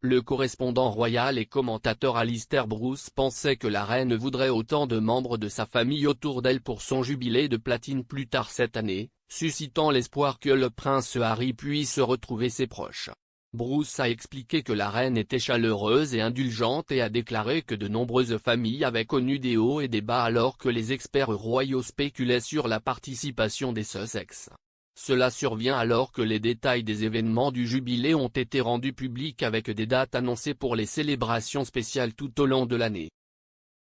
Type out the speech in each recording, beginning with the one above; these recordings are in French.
Le correspondant royal et commentateur Alistair Bruce pensait que la reine voudrait autant de membres de sa famille autour d'elle pour son jubilé de platine plus tard cette année, suscitant l'espoir que le prince Harry puisse retrouver ses proches. Bruce a expliqué que la reine était chaleureuse et indulgente et a déclaré que de nombreuses familles avaient connu des hauts et des bas alors que les experts royaux spéculaient sur la participation des Sussex. Cela survient alors que les détails des événements du jubilé ont été rendus publics avec des dates annoncées pour les célébrations spéciales tout au long de l'année.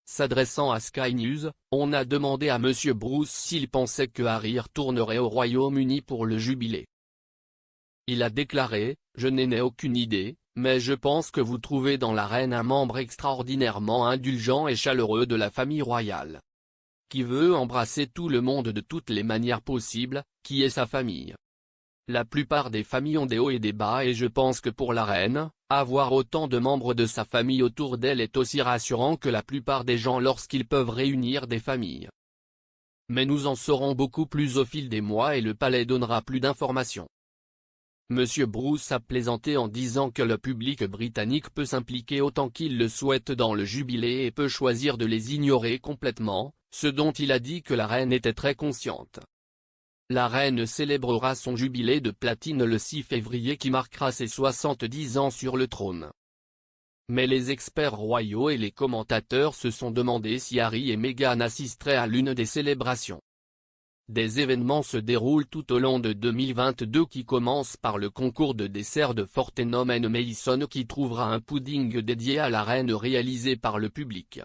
S'adressant à Sky News, on a demandé à M. Bruce s'il pensait que Harry retournerait au Royaume-Uni pour le jubilé. Il a déclaré « Je n'en ai aucune idée, mais je pense que vous trouvez dans la reine un membre extraordinairement indulgent et chaleureux de la famille royale. Qui veut embrasser tout le monde de toutes les manières possibles, qui est sa famille. La plupart des familles ont des hauts et des bas et je pense que pour la reine, avoir autant de membres de sa famille autour d'elle est aussi rassurant que la plupart des gens lorsqu'ils peuvent réunir des familles. Mais nous en saurons beaucoup plus au fil des mois et le palais donnera plus d'informations. » Monsieur Bruce a plaisanté en disant que le public britannique peut s'impliquer autant qu'il le souhaite dans le jubilé et peut choisir de les ignorer complètement, ce dont il a dit que la reine était très consciente. La reine célébrera son jubilé de platine le 6 février qui marquera ses 70 ans sur le trône. Mais les experts royaux et les commentateurs se sont demandé si Harry et Meghan assisteraient à l'une des célébrations. Des événements se déroulent tout au long de 2022 qui commencent par le concours de dessert de Fortnum & Mason qui trouvera un pudding dédié à la reine réalisé par le public.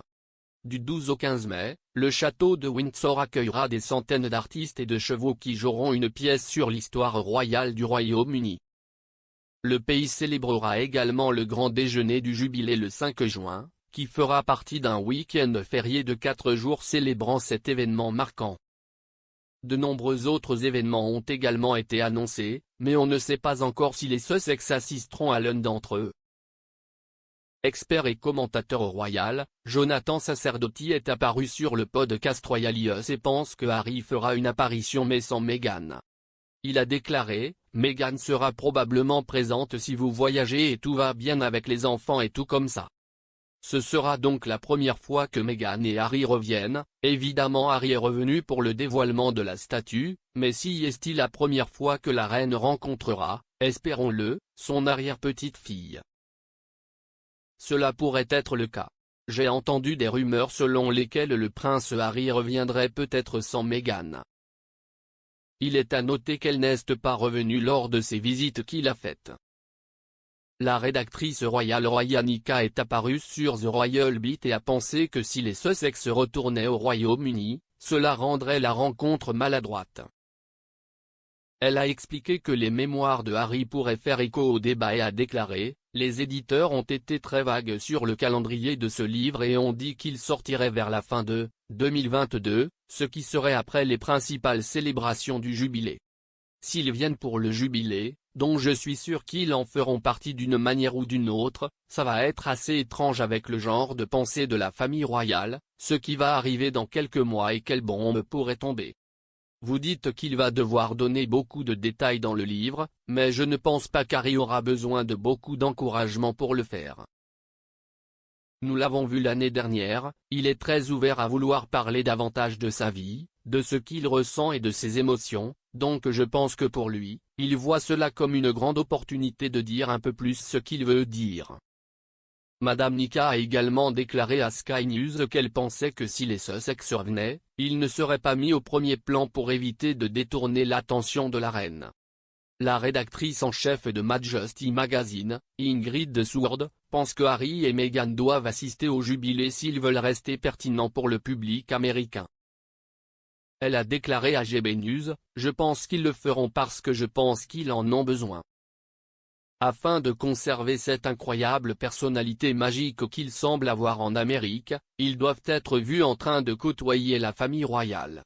Du 12 au 15 mai, le château de Windsor accueillera des centaines d'artistes et de chevaux qui joueront une pièce sur l'histoire royale du Royaume-Uni. Le pays célébrera également le grand déjeuner du jubilé le 5 juin, qui fera partie d'un week-end férié de 4 jours célébrant cet événement marquant. De nombreux autres événements ont également été annoncés, mais on ne sait pas encore si les Sussex assisteront à l'un d'entre eux. Expert et commentateur royal, Jonathan Sacerdoti est apparu sur le podcast Royalius et pense que Harry fera une apparition mais sans Meghan. Il a déclaré « Meghan sera probablement présente si vous voyagez et tout va bien avec les enfants et tout comme ça. Ce sera donc la première fois que Meghan et Harry reviennent, évidemment Harry est revenu pour le dévoilement de la statue, mais si est-il la première fois que la reine rencontrera, espérons-le, son arrière-petite-fille. Cela pourrait être le cas. J'ai entendu des rumeurs selon lesquelles le prince Harry reviendrait peut-être sans Meghan. Il est à noter qu'elle n'est pas revenue lors de ses visites qu'il a faites. » La rédactrice royale Royanika est apparue sur The Royal Beat et a pensé que si les Sussex retournaient au Royaume-Uni, cela rendrait la rencontre maladroite. Elle a expliqué que les mémoires de Harry pourraient faire écho au débat et a déclaré « Les éditeurs ont été très vagues sur le calendrier de ce livre et ont dit qu'il sortirait vers la fin de 2022, ce qui serait après les principales célébrations du jubilé. S'ils viennent pour le jubilé, dont je suis sûr qu'ils en feront partie d'une manière ou d'une autre, ça va être assez étrange avec le genre de pensée de la famille royale, ce qui va arriver dans quelques mois et quelle bombe pourrait tomber. Vous dites qu'il va devoir donner beaucoup de détails dans le livre, mais je ne pense pas qu'Harry aura besoin de beaucoup d'encouragement pour le faire. Nous l'avons vu l'année dernière, il est très ouvert à vouloir parler davantage de sa vie, de ce qu'il ressent et de ses émotions, donc je pense que pour lui, il voit cela comme une grande opportunité de dire un peu plus ce qu'il veut dire. Madame Nika a également déclaré à Sky News qu'elle pensait que si les Sussex revenaient, ils ne seraient pas mis au premier plan pour éviter de détourner l'attention de la reine. La rédactrice en chef de Majesty Magazine, Ingrid Sword, pense que Harry et Meghan doivent assister au jubilé s'ils veulent rester pertinents pour le public américain. Elle a déclaré à GB News « Je pense qu'ils le feront parce que je pense qu'ils en ont besoin. Afin de conserver cette incroyable personnalité magique qu'ils semblent avoir en Amérique, ils doivent être vus en train de côtoyer la famille royale. »